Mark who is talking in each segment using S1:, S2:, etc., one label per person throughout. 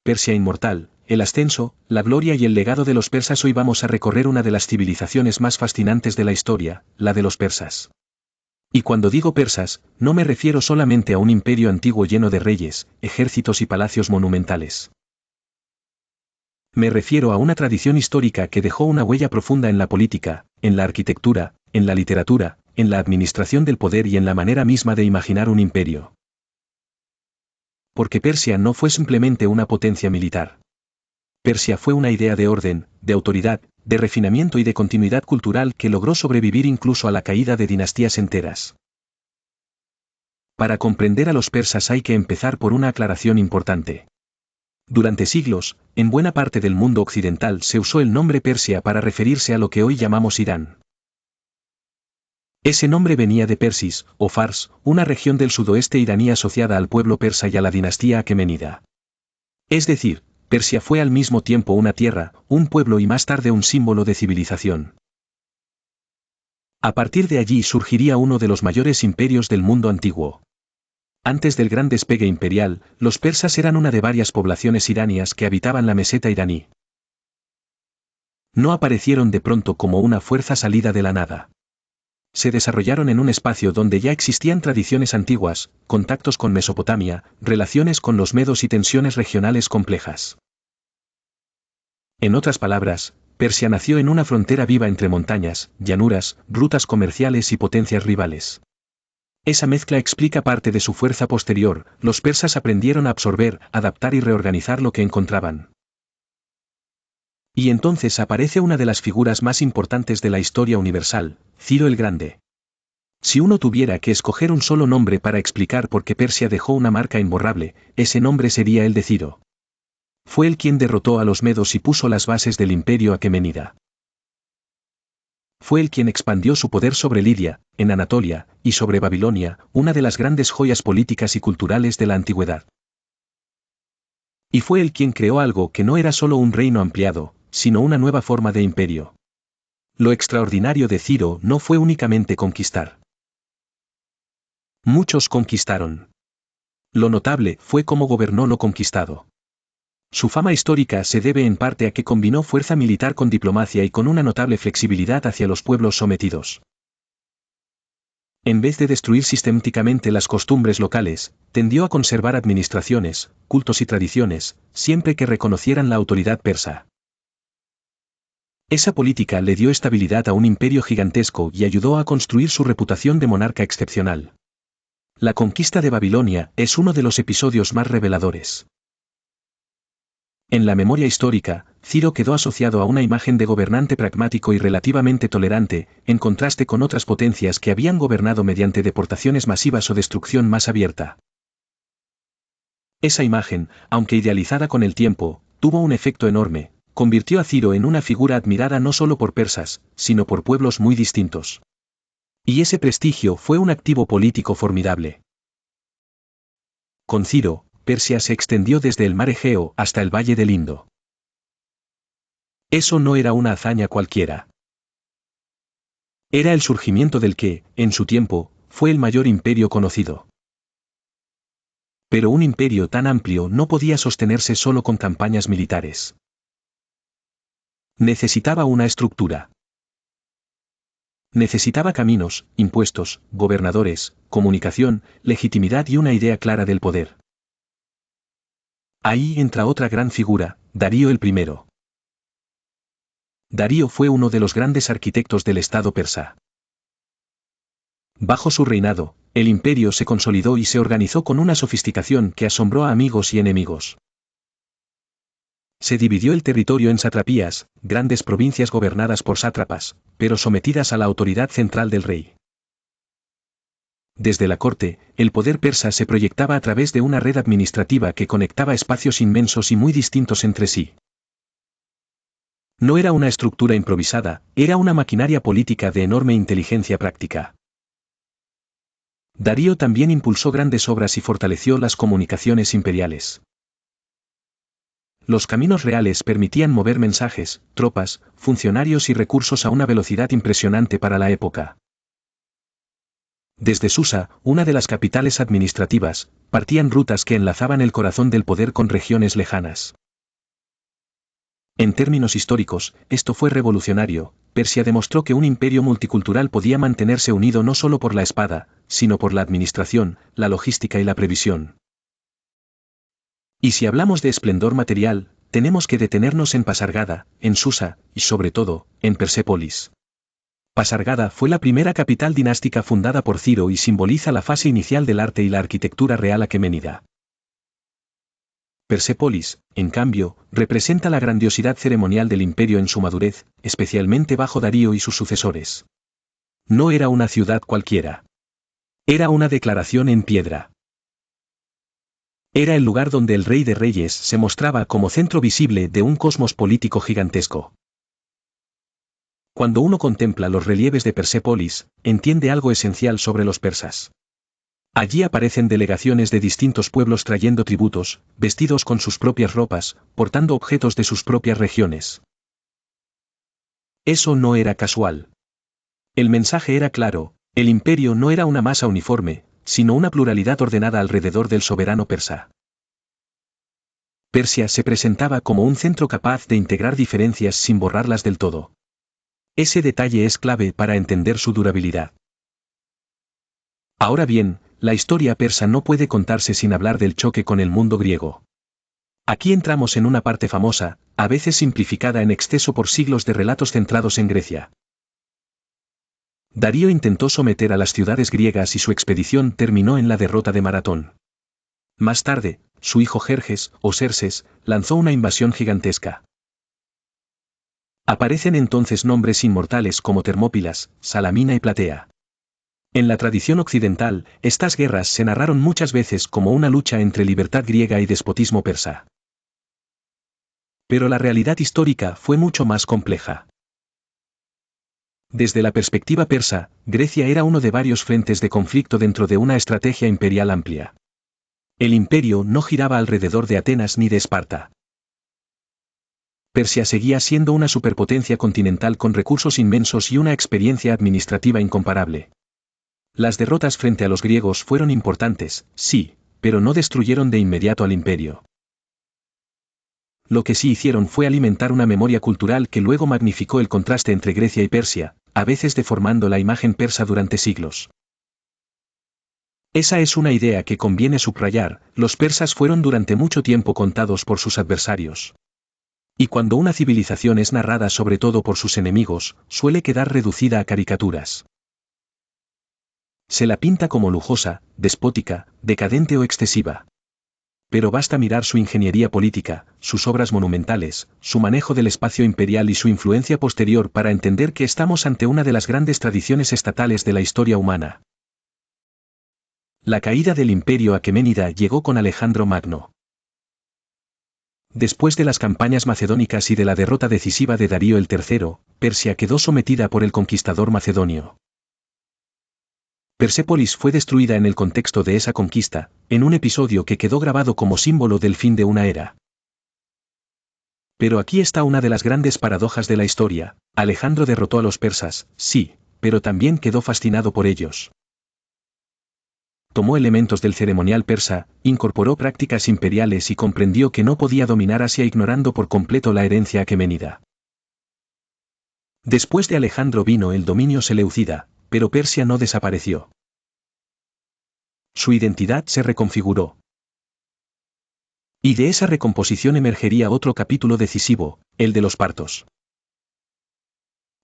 S1: Persia inmortal, el ascenso, la gloria y el legado de los persas. Hoy vamos a recorrer una de las civilizaciones más fascinantes de la historia, la de los persas. Y cuando digo persas, no me refiero solamente a un imperio antiguo lleno de reyes, ejércitos y palacios monumentales. Me refiero a una tradición histórica que dejó una huella profunda en la política, en la arquitectura, en la literatura, en la administración del poder y en la manera misma de imaginar un imperio. Porque Persia no fue simplemente una potencia militar. Persia fue una idea de orden, de autoridad, de refinamiento y de continuidad cultural que logró sobrevivir incluso a la caída de dinastías enteras. Para comprender a los persas hay que empezar por una aclaración importante. Durante siglos, en buena parte del mundo occidental se usó el nombre Persia para referirse a lo que hoy llamamos Irán. Ese nombre venía de Persis, o Fars, una región del sudoeste iraní asociada al pueblo persa y a la dinastía aqueménida. Es decir, Persia fue al mismo tiempo una tierra, un pueblo y más tarde un símbolo de civilización. A partir de allí surgiría uno de los mayores imperios del mundo antiguo. Antes del gran despegue imperial, los persas eran una de varias poblaciones iranias que habitaban la meseta iraní. No aparecieron de pronto como una fuerza salida de la nada. Se desarrollaron en un espacio donde ya existían tradiciones antiguas, contactos con Mesopotamia, relaciones con los medos y tensiones regionales complejas. En otras palabras, Persia nació en una frontera viva entre montañas, llanuras, rutas comerciales y potencias rivales. Esa mezcla explica parte de su fuerza posterior. Los persas aprendieron a absorber, adaptar y reorganizar lo que encontraban. Y entonces aparece una de las figuras más importantes de la historia universal, Ciro el Grande. Si uno tuviera que escoger un solo nombre para explicar por qué Persia dejó una marca imborrable, ese nombre sería el de Ciro. Fue él quien derrotó a los medos y puso las bases del imperio aqueménida. Fue él quien expandió su poder sobre Lidia, en Anatolia, y sobre Babilonia, una de las grandes joyas políticas y culturales de la antigüedad. Y fue él quien creó algo que no era solo un reino ampliado, sino una nueva forma de imperio. Lo extraordinario de Ciro no fue únicamente conquistar. Muchos conquistaron. Lo notable fue cómo gobernó lo conquistado. Su fama histórica se debe en parte a que combinó fuerza militar con diplomacia y con una notable flexibilidad hacia los pueblos sometidos. En vez de destruir sistemáticamente las costumbres locales, tendió a conservar administraciones, cultos y tradiciones, siempre que reconocieran la autoridad persa. Esa política le dio estabilidad a un imperio gigantesco y ayudó a construir su reputación de monarca excepcional. La conquista de Babilonia es uno de los episodios más reveladores. En la memoria histórica, Ciro quedó asociado a una imagen de gobernante pragmático y relativamente tolerante, en contraste con otras potencias que habían gobernado mediante deportaciones masivas o destrucción más abierta. Esa imagen, aunque idealizada con el tiempo, tuvo un efecto enorme, convirtió a Ciro en una figura admirada no solo por persas, sino por pueblos muy distintos. Y ese prestigio fue un activo político formidable. Con Ciro, Persia se extendió desde el mar Egeo hasta el valle del Indo. Eso no era una hazaña cualquiera. Era el surgimiento del que, en su tiempo, fue el mayor imperio conocido. Pero un imperio tan amplio no podía sostenerse solo con campañas militares. Necesitaba una estructura. Necesitaba caminos, impuestos, gobernadores, comunicación, legitimidad y una idea clara del poder. Ahí entra otra gran figura, Darío el I. Darío fue uno de los grandes arquitectos del Estado persa. Bajo su reinado, el imperio se consolidó y se organizó con una sofisticación que asombró a amigos y enemigos. Se dividió el territorio en satrapías, grandes provincias gobernadas por sátrapas, pero sometidas a la autoridad central del rey. Desde la corte, el poder persa se proyectaba a través de una red administrativa que conectaba espacios inmensos y muy distintos entre sí. No era una estructura improvisada, era una maquinaria política de enorme inteligencia práctica. Darío también impulsó grandes obras y fortaleció las comunicaciones imperiales. Los caminos reales permitían mover mensajes, tropas, funcionarios y recursos a una velocidad impresionante para la época. Desde Susa, una de las capitales administrativas, partían rutas que enlazaban el corazón del poder con regiones lejanas. En términos históricos, esto fue revolucionario. Persia demostró que un imperio multicultural podía mantenerse unido no solo por la espada, sino por la administración, la logística y la previsión. Y si hablamos de esplendor material, tenemos que detenernos en Pasargada, en Susa, y sobre todo, en Persépolis. Pasargada fue la primera capital dinástica fundada por Ciro y simboliza la fase inicial del arte y la arquitectura real aqueménida. Persépolis, en cambio, representa la grandiosidad ceremonial del imperio en su madurez, especialmente bajo Darío y sus sucesores. No era una ciudad cualquiera. Era una declaración en piedra. Era el lugar donde el Rey de Reyes se mostraba como centro visible de un cosmos político gigantesco. Cuando uno contempla los relieves de Persépolis, entiende algo esencial sobre los persas. Allí aparecen delegaciones de distintos pueblos trayendo tributos, vestidos con sus propias ropas, portando objetos de sus propias regiones. Eso no era casual. El mensaje era claro: el imperio no era una masa uniforme, sino una pluralidad ordenada alrededor del soberano persa. Persia se presentaba como un centro capaz de integrar diferencias sin borrarlas del todo. Ese detalle es clave para entender su durabilidad. Ahora bien, la historia persa no puede contarse sin hablar del choque con el mundo griego. Aquí entramos en una parte famosa, a veces simplificada en exceso por siglos de relatos centrados en Grecia. Darío intentó someter a las ciudades griegas y su expedición terminó en la derrota de Maratón. Más tarde, su hijo Jerjes, o Xerxes, lanzó una invasión gigantesca. Aparecen entonces nombres inmortales como Termópilas, Salamina y Platea. En la tradición occidental, estas guerras se narraron muchas veces como una lucha entre libertad griega y despotismo persa. Pero la realidad histórica fue mucho más compleja. Desde la perspectiva persa, Grecia era uno de varios frentes de conflicto dentro de una estrategia imperial amplia. El imperio no giraba alrededor de Atenas ni de Esparta. Persia seguía siendo una superpotencia continental con recursos inmensos y una experiencia administrativa incomparable. Las derrotas frente a los griegos fueron importantes, sí, pero no destruyeron de inmediato al imperio. Lo que sí hicieron fue alimentar una memoria cultural que luego magnificó el contraste entre Grecia y Persia, a veces deformando la imagen persa durante siglos. Esa es una idea que conviene subrayar: los persas fueron durante mucho tiempo contados por sus adversarios. Y cuando una civilización es narrada sobre todo por sus enemigos, suele quedar reducida a caricaturas. Se la pinta como lujosa, despótica, decadente o excesiva. Pero basta mirar su ingeniería política, sus obras monumentales, su manejo del espacio imperial y su influencia posterior para entender que estamos ante una de las grandes tradiciones estatales de la historia humana. La caída del imperio aqueménida llegó con Alejandro Magno. Después de las campañas macedónicas y de la derrota decisiva de Darío el III, Persia quedó sometida por el conquistador macedonio. Persépolis fue destruida en el contexto de esa conquista, en un episodio que quedó grabado como símbolo del fin de una era. Pero aquí está una de las grandes paradojas de la historia: Alejandro derrotó a los persas, sí, pero también quedó fascinado por ellos. Tomó elementos del ceremonial persa, incorporó prácticas imperiales y comprendió que no podía dominar Asia ignorando por completo la herencia aqueménida. Después de Alejandro vino el dominio seleucida, pero Persia no desapareció. Su identidad se reconfiguró. Y de esa recomposición emergería otro capítulo decisivo, el de los partos.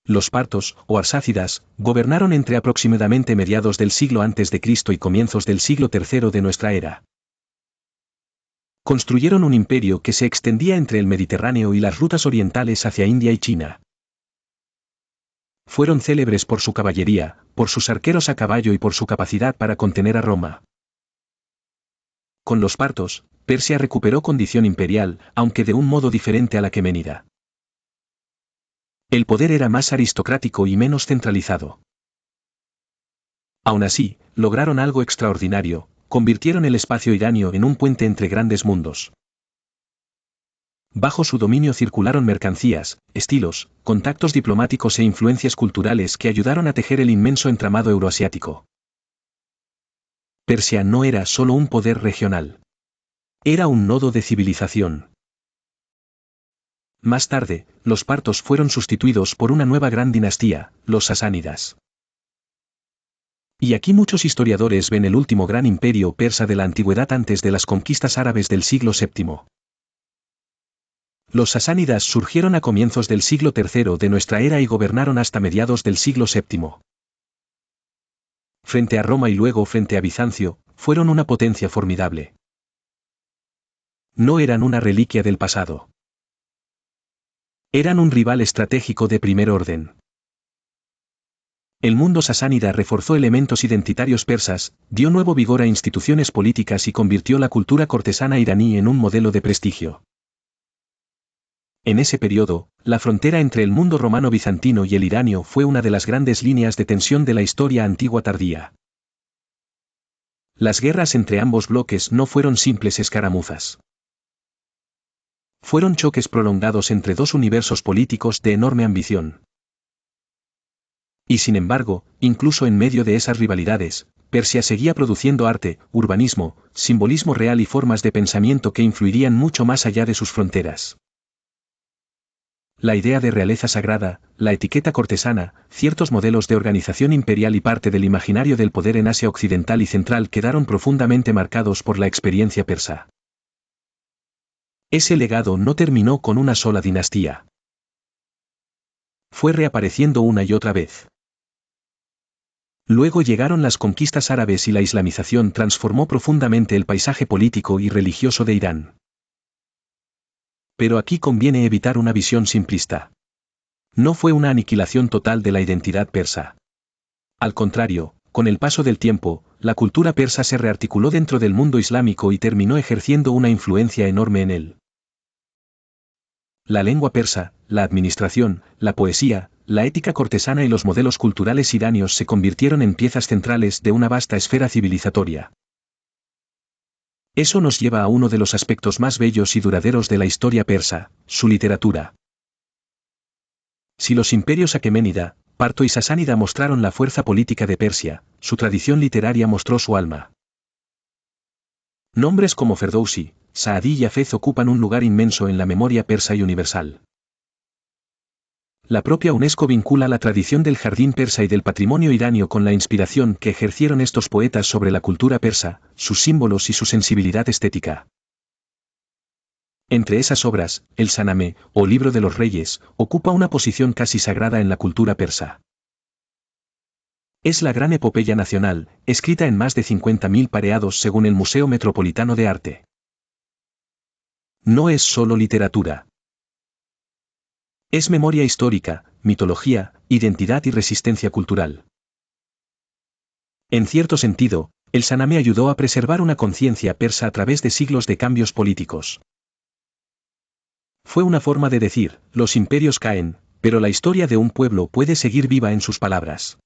S1: Los partos, o arsácidas, gobernaron entre aproximadamente mediados del siglo a.C. y comienzos del siglo III de nuestra era. Construyeron un imperio que se extendía entre el Mediterráneo y las rutas orientales hacia India y China. Fueron célebres por su caballería, por sus arqueros a caballo y por su capacidad para contener a Roma. Con los partos, Persia recuperó condición imperial, aunque de un modo diferente a la aqueménida. El poder era más aristocrático y menos centralizado. Aún así, lograron algo extraordinario: convirtieron el espacio iranio en un puente entre grandes mundos. Bajo su dominio circularon mercancías, estilos, contactos diplomáticos e influencias culturales que ayudaron a tejer el inmenso entramado euroasiático. Persia no era solo un poder regional. Era un nodo de civilización. Más tarde, los partos fueron sustituidos por una nueva gran dinastía, los sasánidas. Y aquí muchos historiadores ven el último gran imperio persa de la antigüedad antes de las conquistas árabes del siglo VII. Los sasánidas surgieron a comienzos del siglo III de nuestra era y gobernaron hasta mediados del siglo VII. Frente a Roma y luego frente a Bizancio, fueron una potencia formidable. No eran una reliquia del pasado. Eran un rival estratégico de primer orden. El mundo sasánida reforzó elementos identitarios persas, dio nuevo vigor a instituciones políticas y convirtió la cultura cortesana iraní en un modelo de prestigio. En ese periodo, la frontera entre el mundo romano-bizantino y el iranio fue una de las grandes líneas de tensión de la historia antigua tardía. Las guerras entre ambos bloques no fueron simples escaramuzas. Fueron choques prolongados entre dos universos políticos de enorme ambición. Y sin embargo, incluso en medio de esas rivalidades, Persia seguía produciendo arte, urbanismo, simbolismo real y formas de pensamiento que influirían mucho más allá de sus fronteras. La idea de realeza sagrada, la etiqueta cortesana, ciertos modelos de organización imperial y parte del imaginario del poder en Asia Occidental y Central quedaron profundamente marcados por la experiencia persa. Ese legado no terminó con una sola dinastía. Fue reapareciendo una y otra vez. Luego llegaron las conquistas árabes y la islamización transformó profundamente el paisaje político y religioso de Irán. Pero aquí conviene evitar una visión simplista. No fue una aniquilación total de la identidad persa. Al contrario, con el paso del tiempo, la cultura persa se rearticuló dentro del mundo islámico y terminó ejerciendo una influencia enorme en él. La lengua persa, la administración, la poesía, la ética cortesana y los modelos culturales iranios se convirtieron en piezas centrales de una vasta esfera civilizatoria. Eso nos lleva a uno de los aspectos más bellos y duraderos de la historia persa, su literatura. Si los imperios aqueménida, parto y sasánida mostraron la fuerza política de Persia, su tradición literaria mostró su alma. Nombres como Ferdowsi, Saadí y Hafez ocupan un lugar inmenso en la memoria persa y universal. La propia UNESCO vincula la tradición del jardín persa y del patrimonio iranio con la inspiración que ejercieron estos poetas sobre la cultura persa, sus símbolos y su sensibilidad estética. Entre esas obras, el Shahnameh, o Libro de los Reyes, ocupa una posición casi sagrada en la cultura persa. Es la gran epopeya nacional, escrita en más de 50.000 pareados según el Museo Metropolitano de Arte. No es solo literatura. Es memoria histórica, mitología, identidad y resistencia cultural. En cierto sentido, el Shahnameh ayudó a preservar una conciencia persa a través de siglos de cambios políticos. Fue una forma de decir, los imperios caen, pero la historia de un pueblo puede seguir viva en sus palabras.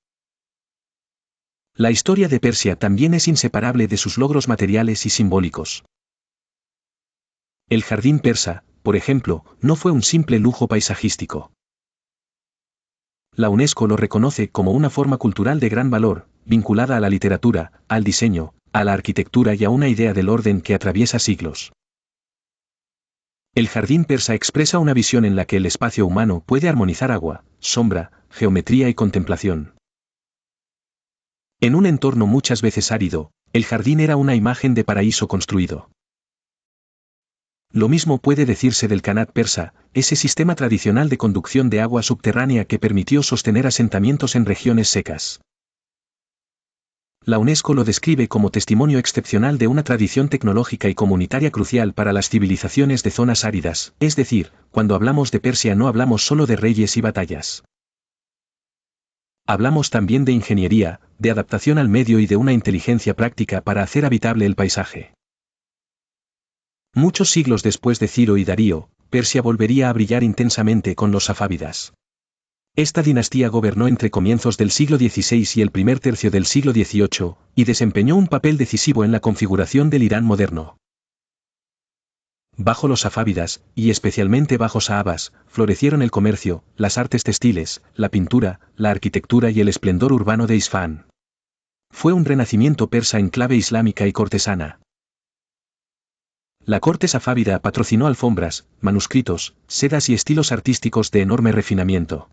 S1: La historia de Persia también es inseparable de sus logros materiales y simbólicos. El jardín persa, por ejemplo, no fue un simple lujo paisajístico. La UNESCO lo reconoce como una forma cultural de gran valor, vinculada a la literatura, al diseño, a la arquitectura y a una idea del orden que atraviesa siglos. El jardín persa expresa una visión en la que el espacio humano puede armonizar agua, sombra, geometría y contemplación. En un entorno muchas veces árido, el jardín era una imagen de paraíso construido. Lo mismo puede decirse del Qanat persa, ese sistema tradicional de conducción de agua subterránea que permitió sostener asentamientos en regiones secas. La UNESCO lo describe como testimonio excepcional de una tradición tecnológica y comunitaria crucial para las civilizaciones de zonas áridas, es decir, cuando hablamos de Persia no hablamos solo de reyes y batallas. Hablamos también de ingeniería, de adaptación al medio y de una inteligencia práctica para hacer habitable el paisaje. Muchos siglos después de Ciro y Darío, Persia volvería a brillar intensamente con los safávidas. Esta dinastía gobernó entre comienzos del siglo XVI y el primer tercio del siglo XVIII, y desempeñó un papel decisivo en la configuración del Irán moderno. Bajo los safávidas, y especialmente bajo Sahabas, florecieron el comercio, las artes textiles, la pintura, la arquitectura y el esplendor urbano de Isfahán. Fue un renacimiento persa en clave islámica y cortesana. La corte safávida patrocinó alfombras, manuscritos, sedas y estilos artísticos de enorme refinamiento.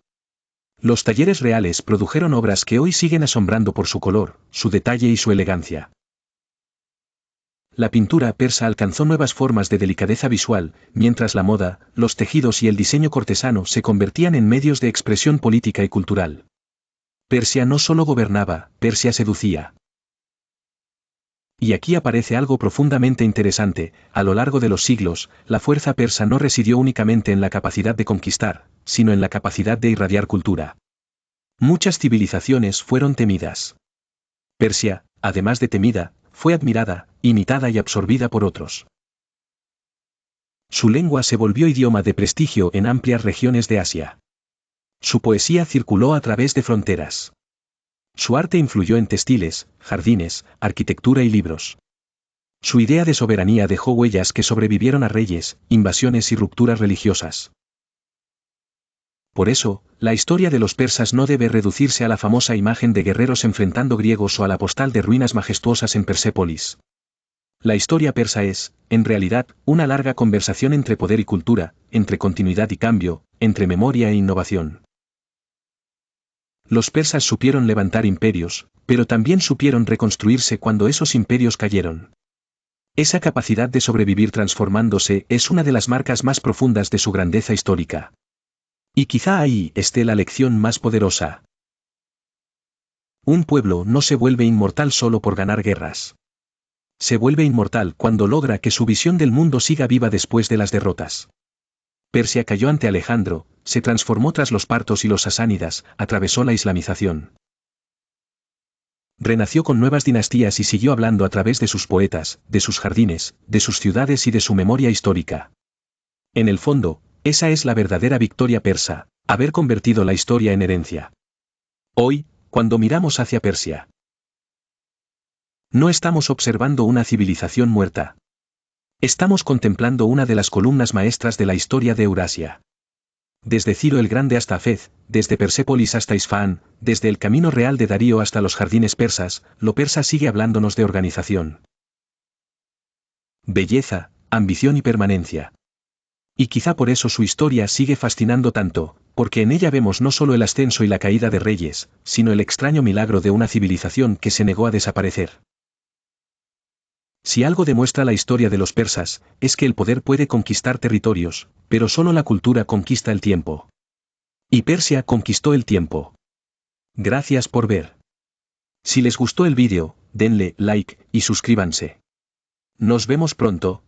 S1: Los talleres reales produjeron obras que hoy siguen asombrando por su color, su detalle y su elegancia. La pintura persa alcanzó nuevas formas de delicadeza visual, mientras la moda, los tejidos y el diseño cortesano se convertían en medios de expresión política y cultural. Persia no solo gobernaba, Persia seducía. Y aquí aparece algo profundamente interesante: a lo largo de los siglos, la fuerza persa no residió únicamente en la capacidad de conquistar, sino en la capacidad de irradiar cultura. Muchas civilizaciones fueron temidas. Persia, además de temida, fue admirada, imitada y absorbida por otros. Su lengua se volvió idioma de prestigio en amplias regiones de Asia. Su poesía circuló a través de fronteras. Su arte influyó en textiles, jardines, arquitectura y libros. Su idea de soberanía dejó huellas que sobrevivieron a reyes, invasiones y rupturas religiosas. Por eso, la historia de los persas no debe reducirse a la famosa imagen de guerreros enfrentando griegos o a la postal de ruinas majestuosas en Persépolis. La historia persa es, en realidad, una larga conversación entre poder y cultura, entre continuidad y cambio, entre memoria e innovación. Los persas supieron levantar imperios, pero también supieron reconstruirse cuando esos imperios cayeron. Esa capacidad de sobrevivir transformándose es una de las marcas más profundas de su grandeza histórica. Y quizá ahí esté la lección más poderosa. Un pueblo no se vuelve inmortal solo por ganar guerras. Se vuelve inmortal cuando logra que su visión del mundo siga viva después de las derrotas. Persia cayó ante Alejandro, se transformó tras los partos y los sasánidas, atravesó la islamización. Renació con nuevas dinastías y siguió hablando a través de sus poetas, de sus jardines, de sus ciudades y de su memoria histórica. En el fondo, esa es la verdadera victoria persa, haber convertido la historia en herencia. Hoy, cuando miramos hacia Persia, no estamos observando una civilización muerta. Estamos contemplando una de las columnas maestras de la historia de Eurasia. Desde Ciro el Grande hasta Fez, desde Persépolis hasta Isfahán, desde el camino real de Darío hasta los jardines persas, lo persa sigue hablándonos de organización, belleza, ambición y permanencia. Y quizá por eso su historia sigue fascinando tanto, porque en ella vemos no solo el ascenso y la caída de reyes, sino el extraño milagro de una civilización que se negó a desaparecer. Si algo demuestra la historia de los persas, es que el poder puede conquistar territorios, pero solo la cultura conquista el tiempo. Y Persia conquistó el tiempo. Gracias por ver. Si les gustó el vídeo, denle like y suscríbanse. Nos vemos pronto.